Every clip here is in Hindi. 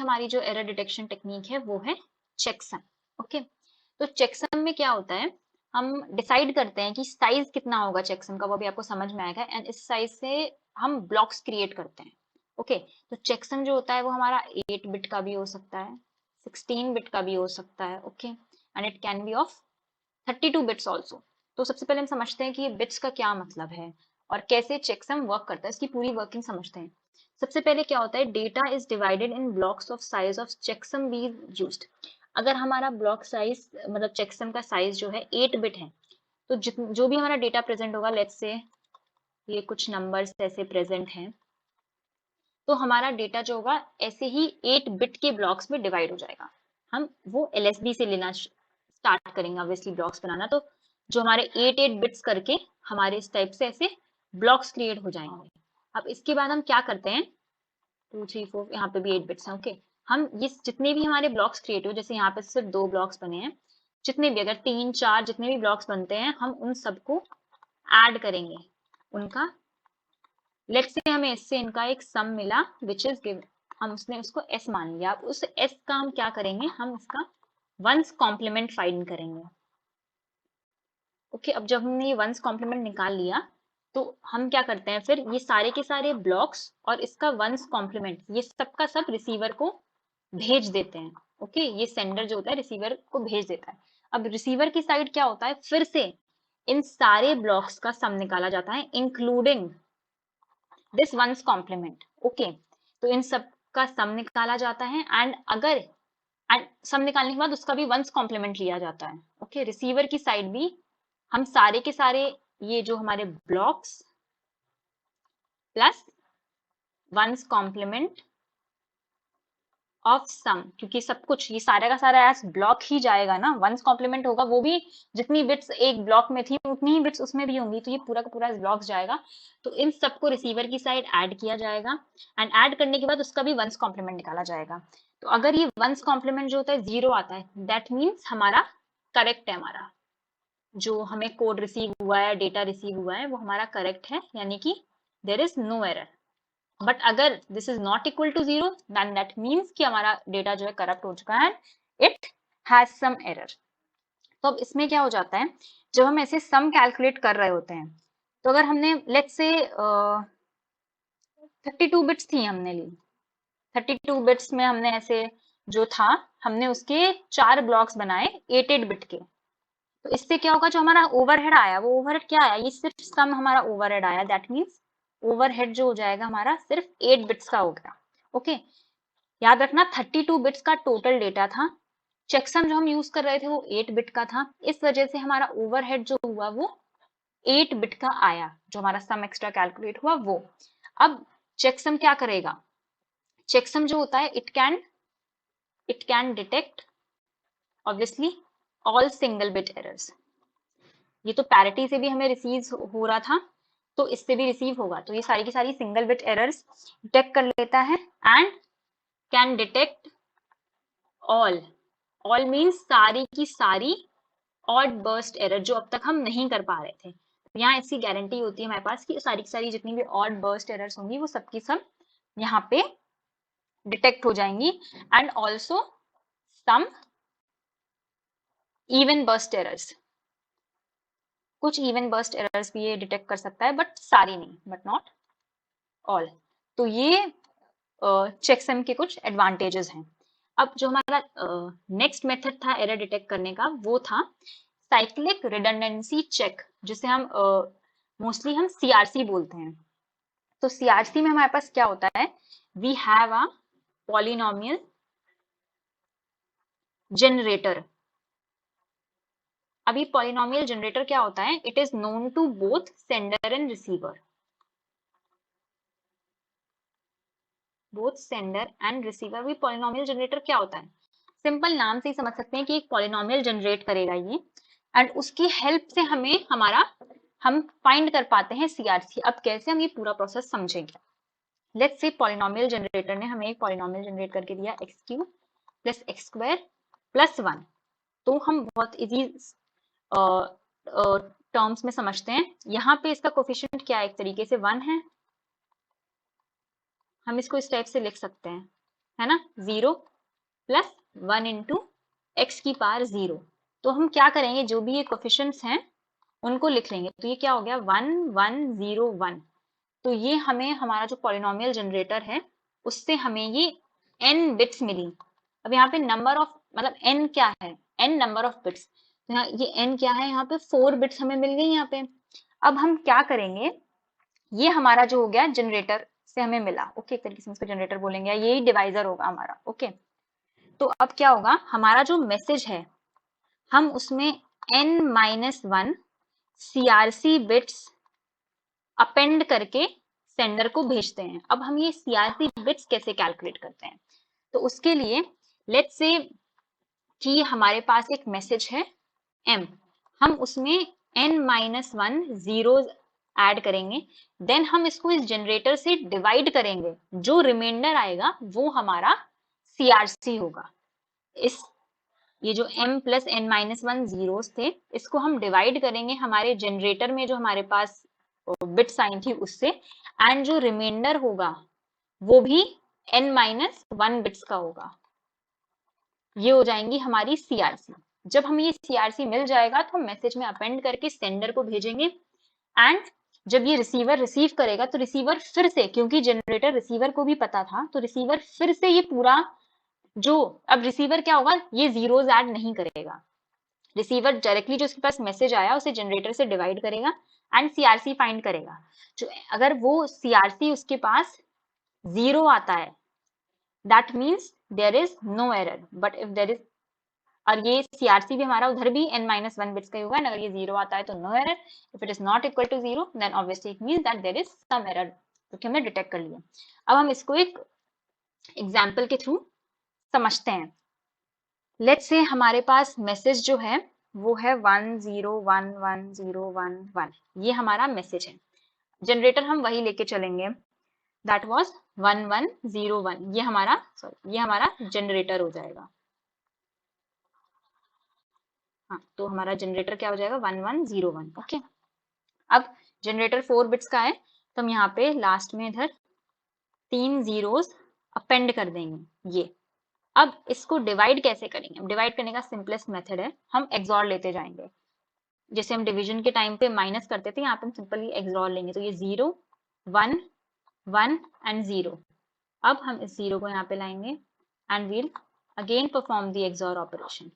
हमारी जो एरर डिटेक्शन टेक्निक है वो है चेकसम। ओके, तो चेकसम में क्या होता है, हम डिसाइड करते हैं कि साइज कितना होगा चेकसम का, वो भी आपको समझ में आएगा, एंड इस साइज से हम ब्लॉक्स क्रिएट करते हैं। ओके, तो चेकसम जो होता है वो हमारा 8 बिट का भी हो सकता है, 16 बिट का भी हो सकता है। Okay, and it can be of 32 bits also. तो सबसे पहले हम समझते हैं कि ये बिट्स का क्या मतलब है और कैसे चेकसम वर्क करता है, इसकी पूरी वर्किंग समझते हैं। सबसे पहले क्या होता है, data is divided in blocks of size of checksum be used. अगर हमारा ब्लॉक साइज मतलब चेकसम का साइज जो है 8 बिट है, तो जो भी हमारा डेटा प्रेजेंट होगा, लेट्स से ये कुछ नंबर्स ऐसे प्रेजेंट हैं, तो हमारा डेटा जो होगा ऐसे ही 8 बिट के ब्लॉक्स में डिवाइड हो जाएगा। हम वो LSB से लेना स्टार्ट करेंगे ऑब्वियसली ब्लॉक्स बनाना, तो जो हमारे 8 बिट्स करके हमारे इस टाइप से ऐसे ब्लॉक्स क्रिएट हो जाएंगे। अब इसके बाद हम क्या करते हैं, 2 3 4 यहाँ पे भी 8 बिट्स हैं। ओके, हम ये जितने भी हमारे ब्लॉक्स क्रिएट हो, जैसे यहाँ पे सिर्फ 2 ब्लॉक्स बने हैं, जितने भी अगर 3 4 जितने भी ब्लॉक्स बनते हैं, हम उन सबको ऐड करेंगे उनका। लेट्स से हमें इससे इनका एक सम मिला विच इज गिवन, हम उसने उसको s मान लिया। अब उस s का हम क्या करेंगे, हम उसका वंस कॉम्प्लीमेंट फाइंड करेंगे। ओके, अब जब हमने ये वंस कॉम्प्लीमेंट निकाल लिया, तो हम क्या करते हैं फिर, ये सारे के सारे ब्लॉक्स और इसका वंस कॉम्प्लीमेंट ये सबका सब रिसीवर को भेज देते हैं। ओके, ये सेंडर जो होता है रिसीवर को भेज देता है। अब रिसीवर की साइड क्या होता है, फिर से इन सारे ब्लॉक्स का सम निकाला जाता है including this one's complement. Okay, तो इन सब का सम निकाला जाता है, एंड सम निकालने के बाद उसका भी वंस कॉम्प्लीमेंट लिया जाता है। ओके, रिसीवर की साइड भी हम सारे के सारे ये जो हमारे blocks plus ones complement of sum, क्योंकि सब कुछ ये सारा का सारा एज ब्लॉक ही जाएगा ना, वंस कॉम्प्लीमेंट होगा, वो भी जितनी बिट्स एक ब्लॉक में थी उतनी ही बिट्स उसमें भी होंगी, तो ये पूरा का पूरा ब्लॉक जाएगा। तो इन सबको रिसीवर की साइड ऐड किया जाएगा, एंड ऐड करने के बाद उसका भी वंस कॉम्प्लीमेंट निकाला जाएगा। तो अगर ये वंस कॉम्प्लीमेंट जो होता है 0 आता है, दैट मीन्स हमारा करेक्ट है, हमारा जो हमें कोड रिसीव हुआ है, डेटा रिसीव हुआ है, वो हमारा करेक्ट है, यानी कि there is no error. But अगर this is not equal to 0, then that means कि हमारा डेटा जो है करप्ट हो चुका है, इट हैज सम एरर। तो अब इसमें क्या हो जाता है, जब हम ऐसे सम कैलकुलेट कर रहे होते हैं, तो अगर हमने लेट्स से 32 बिट्स थी हमने ली, 32 बिट्स में हमने ऐसे जो था, हमने उसके 4 ब्लॉक्स बनाए 8 बिट के। तो इससे क्या होगा, जो हमारा ओवरहेड आया, वो ओवरहेड क्या आया, ये सिर्फ सम हमारा ओवरहेड आया, दैट मीन्स ओवरहेड जो हो जाएगा हमारा सिर्फ 8 बिट्स का हो गया। ओके, याद रखना 32 बिट्स का टोटल डेटा था, चेकसम जो हम यूज कर रहे थे वो 8 बिट का था, इस वजह से हमारा ओवरहेड जो हुआ वो 8 बिट का आया, जो हमारा सम एक्स्ट्रा कैलकुलेट हुआ वो। अब चेकसम क्या करेगा, चेकसम जो होता है it can detect obviously all single bit errors. ये तो पैरिटी से भी हमें रिसीव हो रहा था, तो इससे भी रिसीव होगा, तो ये सारी की सारी सिंगल बिट एरर्स डिटेक्ट कर लेता है, and can detect all means सारी की सारी ऑड बर्स्ट एरर जो अब तक हम नहीं कर पा रहे थे। यहाँ ऐसी गारंटी होती है हमारे पास कि सारी की सारी जितनी भी ऑड बर्स्ट एरर्स होंगी वो सबकी सब यहाँ पे डिटेक्ट हो जाएंगी, and also some even burst errors, कुछ इवन बर्स्ट एरर्स भी ये डिटेक्ट कर सकता है, बट सारी नहीं, बट नॉट ऑल। तो ये चेकसम के कुछ एडवांटेजेस हैं। अब जो हमारा नेक्स्ट मेथड था एरर डिटेक्ट करने का, वो था साइक्लिक रिडंडेंसी चेक, जिसे हम मोस्टली हम CRC बोलते हैं। तो CRC में हमारे पास क्या होता है, we have a polynomial generator. अभी पॉलिनोमियल जनरेटर क्या होता है, it is known to both sender and receiver, both sender and receiver. भी पॉलिनोमियल जनरेटर क्या होता है, सिंपल नाम से ही समझ सकते हैं कि एक पॉलिनोमियल जनरेट करेगा ये, एंड उसकी हेल्प से हम फाइंड कर पाते हैं CRC। अब कैसे, हम ये पूरा प्रोसेस समझेंगे। लेट्स से पॉलिनोमियल जनरेटर ने हमें एक पॉलिनोमियल जनरेट करके दिया x³ प्लस x² प्लस 1। तो हम बहुत इजी टर्म्स में समझते हैं, यहाँ पे इसका कोफिशिएंट क्या है, एक तरीके से 1 है, हम इसको इस टाइप से लिख सकते हैं, है ना, 0 प्लस 1 इंटू एक्स की पावर 0। तो हम क्या करेंगे, जो भी ये कोफिशिएंट्स हैं उनको लिख लेंगे। तो ये क्या हो गया 1 1 0 1। तो ये हमें हमारा जो पॉलिनोमियल जनरेटर है उससे हमें ये n बिट्स मिली। अब यहाँ पे नंबर ऑफ मतलब n क्या है, n नंबर ऑफ बिट्स। तो यहाँ ये n क्या है, यहाँ पे 4 बिट्स हमें मिल गई यहाँ पे। अब हम क्या करेंगे, ये हमारा जो हो गया जनरेटर से हमें मिला, ओके, एक तरीके से इसको जनरेटर बोलेंगे, यही डिवाइजर होगा हमारा, ओके। तो अब क्या होगा, हमारा जो मैसेज है हम उसमें n-1 CRC बिट्स अपेंड करके सेंडर को भेजते हैं। अब हम ये CRC बिट्स कैसे कैलकुलेट करते हैं, तो उसके लिए लेट्स से कि हमारे पास एक मैसेज है m, हम उसमें n-1 जीरोज ऐड करेंगे, देन हम इसको इस जनरेटर से डिवाइड करेंगे, जो रिमाइंडर आएगा वो हमारा CRC होगा। इस ये जो m प्लस n-1 जीरोस थे इसको हम डिवाइड करेंगे हमारे जनरेटर में जो हमारे पास बिट्स आई थी उससे, एंड जो रिमाइंडर होगा वो भी n-1 बिट्स का होगा। ये हो जाएंगी हमारी CRC। जब हमें ये CRC मिल जाएगा तो हम मैसेज में अपेंड करके सेंडर को भेजेंगे, एंड जब ये रिसीवर रिसीव करेगा तो रिसीवर फिर से, क्योंकि जनरेटर रिसीवर को भी पता था, तो रिसीवर फिर से ये पूरा जो, अब रिसीवर क्या होगा, ये जीरोज ऐड नहीं करेगा। रिसीवर डायरेक्टली जो उसके पास मैसेज आया उसे जनरेटर से डिवाइड करेगा एंड CRC फाइंड करेगा। जो अगर वो CRC उसके पास 0 आता है that means there is no error, but if there is, और ये CRC भी हमारा उधर भी n-1 बिट्स का ही होगा, अगर ये 0 आता है तो no error, if it is not equal to 0 then obviously it means that there is some error, क्योंकि हमने डिटेक्ट कर लिया। अब हम इसको एक एग्जाम्पल के थ्रू समझते हैं। लेट्स से हमारे पास मैसेज जो है वो है 10110111, ये हमारा मैसेज है। जनरेटर हम वही लेके चलेंगे, दैट वाज 1101, ये हमारा जनरेटर हो जाएगा। हाँ, तो हमारा जनरेटर क्या हो जाएगा 1101, ओके। अब जनरेटर 4 बिट्स का है तो हम यहाँ पे लास्ट में इधर 3 जीरोस अपेंड कर देंगे ये। अब इसको डिवाइड कैसे करेंगे, डिवाइड करने का सिंपलेस्ट मेथड है, हम एक्सऑर लेते जाएंगे। जैसे हम डिवीजन के टाइम पे माइनस करते थे, यहाँ पे हम सिंपली एक्सऑर लेंगे, तो ये 0 1 1 एंड 0। अब हम इस 0 को यहाँ पे लाएंगे and we'll again perform the XOR operation,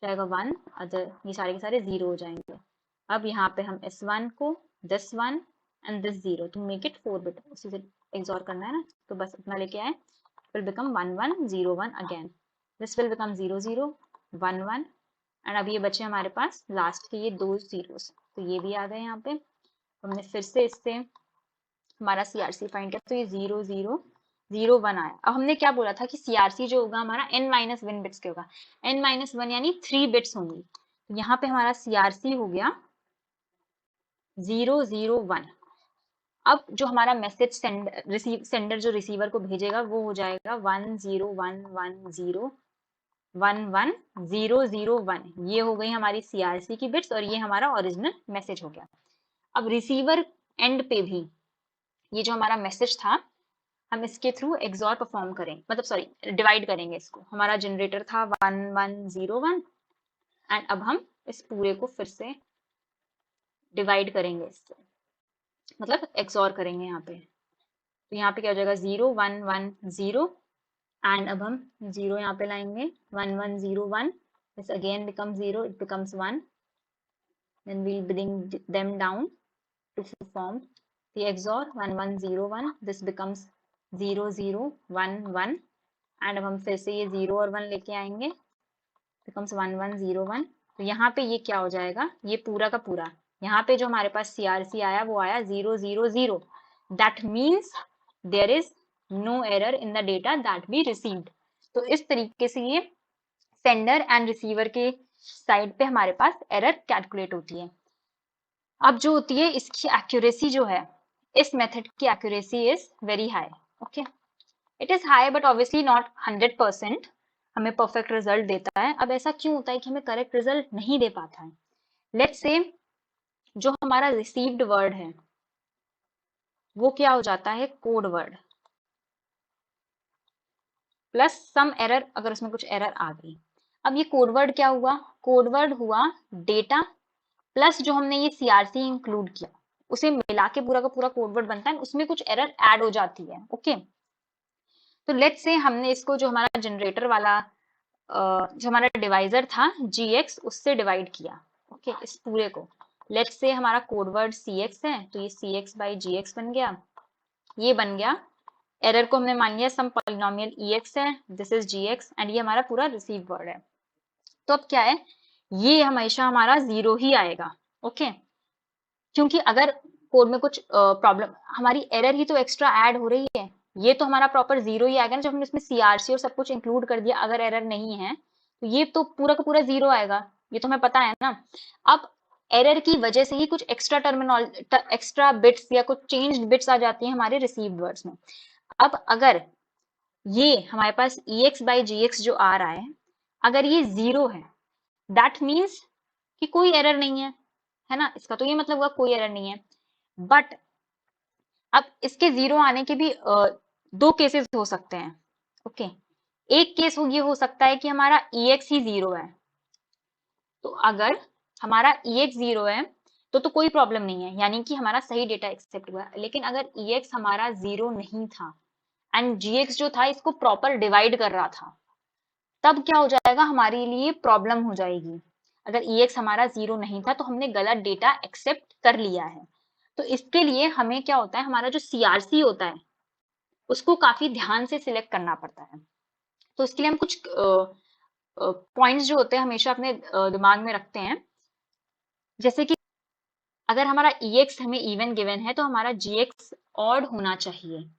जाएगा 1 अदर, ये सारे के सारे 0 हो जाएंगे। अब यहाँ पे हम इस 1 को, this 1 and this 0 to make it 4 bit, उसी से एक्सऑर करना है ना, तो बस इतना लेके आए, will become 1101 again, this will become 0011, and अब ये बचे हमारे पास लास्ट के ये 2 जीरोस, तो ये भी आ गए यहाँ पे। हमने फिर से इससे हमारा CRC फाइंड किया, तो ये 0001 आया। अब हमने क्या बोला था कि CRC जो होगा हमारा n-1 बिट्स के होगा, n-1 यानी 3 बिट्स होंगी, तो यहाँ पे हमारा CRC हो गया 001। अब जो हमारा मैसेज सेंडर जो रिसीवर को भेजेगा वो हो जाएगा 1011011001, ये हो गई हमारी CRC की बिट्स और ये हमारा ओरिजिनल मैसेज हो गया। अब रिसीवर एंड पे भी ये जो हमारा मैसेज था हम इसके थ्रू एक्सऑर परफॉर्म करेंगे, मतलब सॉरी डिवाइड करेंगे इसको। हमारा जनरेटर था 1101 एंड अब हम इस पूरे को फिर से डिवाइड करेंगे इससे, मतलब एक्सऑर करेंगे यहाँ पे। तो यहाँ पे क्या हो जाएगा 0110 एंड अब हम 0 यहाँ पे लाएंगे 1101, this again becomes 0, it becomes 1, then we'll bring them down to form the XOR 1101, this becomes 0011 and अब हम फिर से ये 0 और 1 लेके आएंगे, becomes 1101। तो यहाँ पे ये क्या हो जाएगा, ये पूरा का पूरा यहाँ पे जो हमारे पास CRC आया वो आया 000, that means there is no error in the data that we received. तो इस तरीके से ये सेंडर एंड रिसीवर के साइड पे हमारे पास एरर कैलकुलेट होती है। अब जो होती है इसकी एक्यूरेसी जो है, इस मेथड की accuracy is very high, okay. It is high but obviously not 100% हमें परफेक्ट रिजल्ट देता है। अब ऐसा क्यों होता है कि हमें करेक्ट रिजल्ट नहीं दे पाता है? लेट्स से जो हमारा रिसीव्ड वर्ड है वो क्या हो जाता है, code word. Plus some error अगर उसमें कुछ एरर आ गई। अब ये कोडवर्ड क्या हुआ, कोडवर्ड हुआ डेटा प्लस जो हमने ये सीआरसी इंक्लूड किया उसे मिला के पूरा का पूरा कोडवर्ड बनता है, उसमें कुछ एरर ऐड हो जाती है। ओके, तो लेट्स से हमने इसको जो हमारा जनरेटर वाला जो हमारा डिवाइजर था gx उससे डिवाइड किया। ओके, इस पूरे को लेट्स से हमारा कोडवर्ड cx है तो ये cx बाई gx बन गया, ये बन गया। एरर को हमने मान लिया सम पॉलिनोमियल ex है, दिस इज gx एंड ये हमारा पूरा रिसीव वर्ड है। तो अब क्या है, ये हमेशा हमारा 0 ही आएगा। ओके, क्योंकि अगर कोड में कुछ प्रॉब्लम, हमारी एरर ही तो एक्स्ट्रा ऐड हो रही है, ये तो हमारा प्रॉपर 0 ही आएगा ना। जब हमने इसमें सीआरसी और सब कुछ इंक्लूड कर दिया, अगर एरर नहीं है तो ये तो पूरा का पूरा 0 आएगा, ये तो हमें पता है ना। अब एरर की वजह से ही कुछ एक्स्ट्रा बिट्स या कुछ चेंज्ड बिट्स आ जाती हैं हमारे रिसीव्ड वर्ड्स में। अब अगर ये हमारे पास ex बाई gx जो आ रहा है, अगर ये 0 है, दैट मीन्स कि कोई एरर नहीं है ना, इसका तो ये मतलब हुआ कोई एरर नहीं है। बट अब इसके 0 आने के भी दो केसेस हो सकते हैं। ओके, एक केस ये हो सकता है कि हमारा ex ही 0 है, तो अगर हमारा ex 0 है तो कोई प्रॉब्लम नहीं है, यानी कि हमारा सही डेटा एक्सेप्ट हुआ। लेकिन अगर ex हमारा 0 नहीं था एंड gx जो था इसको प्रॉपर डिवाइड कर रहा था, तब क्या हो जाएगा, हमारे लिए प्रॉब्लम हो जाएगी। अगर ex हमारा 0 नहीं था तो हमने गलत डेटा एक्सेप्ट कर लिया है। तो इसके लिए हमें क्या होता है, हमारा जो सीआरसी होता है उसको काफी ध्यान से सिलेक्ट करना पड़ता है। तो इसके लिए हम कुछ पॉइंट्स जो होते हैं हमेशा अपने दिमाग में रखते हैं। जैसे कि अगर हमारा ex हमें इवन गिवन है तो हमारा gx ऑड होना चाहिए।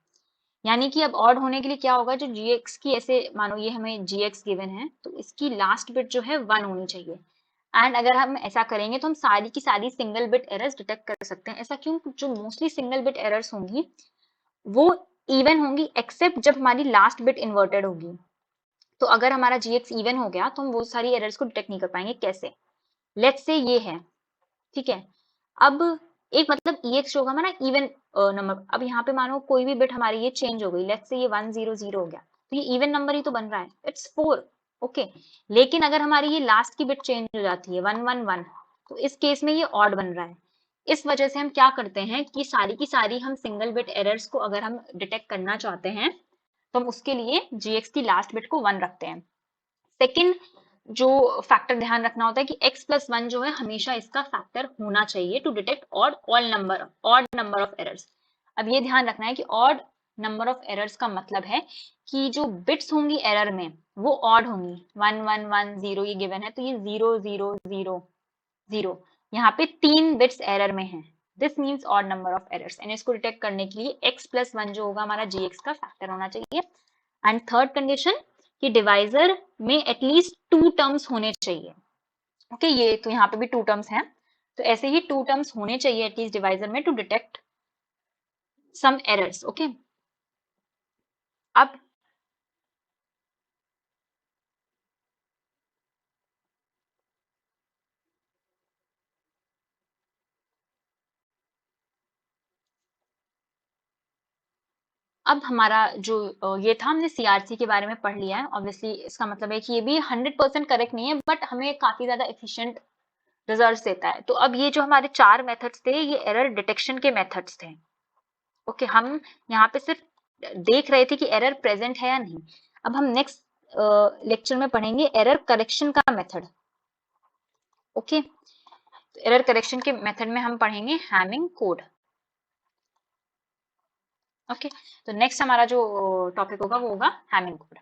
यानी कि अब ऑड होने के लिए क्या होगा, जो gx की, ऐसे मानो ये हमें gx गिवन है तो इसकी लास्ट बिट जो है 1 होनी चाहिए। एंड अगर हम ऐसा करेंगे तो हम सारी की सारी सिंगल बिट एरर्स डिटेक्ट कर सकते हैं। ऐसा क्यों, जो मोस्टली सिंगल बिट एरर्स होंगी वो इवन होंगी एक्सेप्ट जब हमारी लास्ट बिट इन्वर्टेड होगी। तो अगर हमारा gx इवन हो गया तो हम वो सारी एरर्स को डिटेक्ट नहीं कर पाएंगे। कैसे, लेट्स से ये है, ठीक है। अब एक मतलब ex जो होगा हमारा इवन नंबर, अब यहाँ पे मानो कोई भी बिट हमारी ये चेंज हो गई, लेट्स से ये 100 हो गया तो ये इवन नंबर ही तो बन रहा है, इट्स 4। ओके, लेकिन अगर हमारी ये लास्ट की बिट चेंज हो जाती है 111 तो इस केस में ये ऑड बन रहा है। इस वजह से हम क्या करते हैं कि सारी की सारी हम सिंगल बिट एरर्स को अगर हम डिटेक्ट करना चाहते हैं तो हम उसके लिए gx की लास्ट बिट को 1 रखते हैं। सेकंड जो फैक्टर ध्यान रखना होता है कि x प्लस 1 जो है हमेशा इसका फैक्टर होना चाहिए to detect odd number of errors. अब ये ध्यान रखना है कि ऑड नंबर ऑफ एरर्स का मतलब है कि जो बिट्स होंगी एरर में वो ऑड होंगी। 1 1 1 0 ये गिवन है तो ये 0 0 0 0, यहाँ पे 3 बिट्स एरर में है, this means odd number of errors. And इसको डिटेक्ट करने के लिए x प्लस 1 जो होगा हमारा gx का फैक्टर होना चाहिए। एंड थर्ड कंडीशन कि डिवाइजर में एटलीस्ट 2 टर्म्स होने चाहिए। ओके, ये तो यहाँ पे भी 2 टर्म्स हैं, तो ऐसे ही 2 टर्म्स होने चाहिए एटलीस्ट डिवाइजर में to detect some errors. Okay, अब हमारा जो ये था, हमने सीआरसी के बारे में पढ़ लिया है। ऑब्वियसली इसका मतलब है कि ये भी 100% करेक्ट नहीं है बट हमें काफी ज्यादा एफिशिएंट रिजल्ट्स देता है। तो अब ये जो हमारे 4 मेथड्स थे ये एरर डिटेक्शन के मेथड्स थे। ओके, हम यहाँ पे सिर्फ देख रहे थे कि एरर प्रेजेंट है या नहीं। अब हम नेक्स्ट लेक्चर में पढ़ेंगे एरर करेक्शन का मेथड। ओके, तो एरर करेक्शन के मेथड में हम पढ़ेंगे हैमिंग कोड। ओके, तो नेक्स्ट हमारा जो टॉपिक होगा वो होगा हैमिंग कोड।